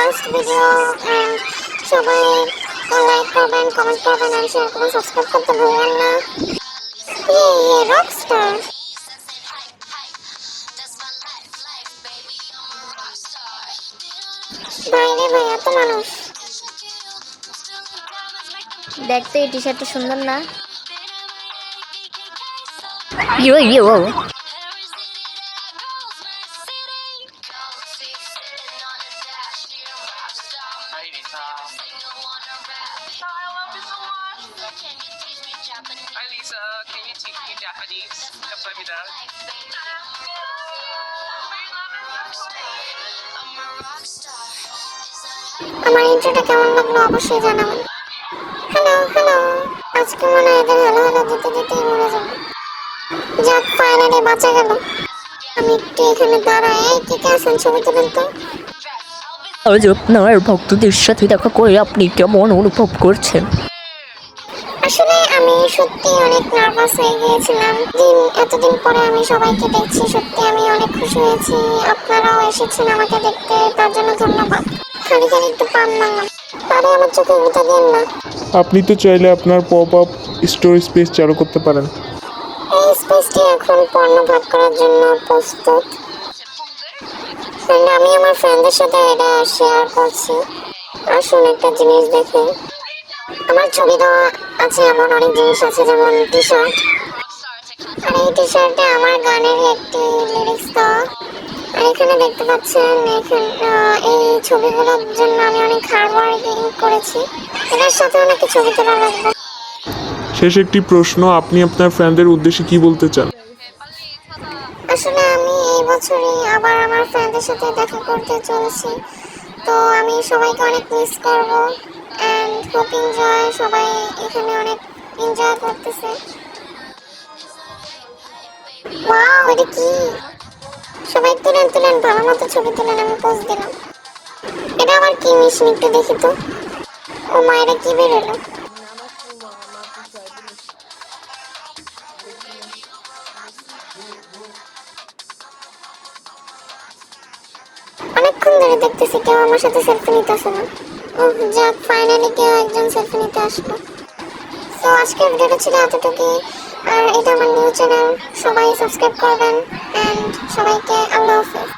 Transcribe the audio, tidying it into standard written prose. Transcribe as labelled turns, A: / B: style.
A: First video and সবাই like করবেন, comment করবেন এন্ড শেয়ার করবেন, সাবস্ক্রাইব করতে ভুলবেন না। রকস্টার বাইরে ভাই এত মানুষ।
B: দেখতে এই টি শার্টটা সুন্দর না?
C: Yo, yo.
D: Hi Lisa, can you teach me Japanese? Kapamida.
A: আমার ইন্ট্রোটা কেমন লাগলো অবশ্যই জানাবেন। হ্যালো, আজকে মনে হয় এদের হ্যালো হ্যালো দিতে দিতেই মরে যাবে। যাক, ফাইনালি বাঁচা গেল। আমি একটু এখানে দাঁড়াই, কে কে আছেন ছবি তুলেন তো।
C: আজ আপনার ভক্তদের সাথে দেখা করে আপনি কেমন অনুভব করছেন?
A: আসলে আমি সত্যি অনেক নার্ভাস হয়ে গিয়েছিলাম। এতদিন পরে আমি সবাইকে দেখছি, সত্যি আমি অনেক খুশি হয়েছি। আপনারাও এসেছেন আমাকে দেখতে, তার জন্য ধন্যবাদ। খালি একটু পান মারলাম, পারে আমার চোখে গুঁতা দেন না।
E: আপনি তো চাইলে আপনার পপ আপ স্টোর স্পেস চালু করতে পারেন।
A: এই স্পেসটি এখন পণ্য ভাগ করার জন্য প্রস্তুত। আমি আমার ফ্রেন্ডদের সাথে এটা শেয়ার করছি। আসুন একটা জিনিস দেখে। আমার ছবি দেওয়া আছে, এমন অনেক জিনিস আছে, যেমন টি শার্ট। আর এই টি শার্টে আমার গানের একটি লিরিক্স দেওয়া। আর এখানে দেখতে পাচ্ছেন, এই ছবিগুলোর জন্য আমি অনেক হার্ড ওয়ার্কিং করেছি। এটার সাথে অনেক ছবি তোলা লাগবে।
E: শেষ একটি প্রশ্ন, আপনি আপনার ফ্যানদের উদ্দেশ্যে কি বলতে চান?
A: আসলে আমি এই বছরই আবার আমার ফ্রেন্ডদের সাথে দেখা করতে চলেছি, তো আমি সবাইকে অনেক মিস করব এন্ড হোপ এনজয়। সবাই এখানে অনেক এনজয় করতেছে। ওয়াও, এটা কি? সবাই তুলেন ভালো মতো ছবি তুলেন, আমি পোজ দিলাম। এটা আবার কি মিশন, একটু দেখি তো। ও মা, এটা কি বেরোলো? অনেকক্ষণ ধরে দেখতেছি কেউ আমার সাথে সেলফি নিতে আসে না। ও যাক, ফাইনালি কেউ একজন সেলফি নিতে আসলো। তো আজকের ভিডিওটা ছিল এতটুকুই। আর এটা আমার নিউ চ্যানেল, সবাই সাবস্ক্রাইব করবেন এন্ড সবাইকে আল্লাহ হাফেজ।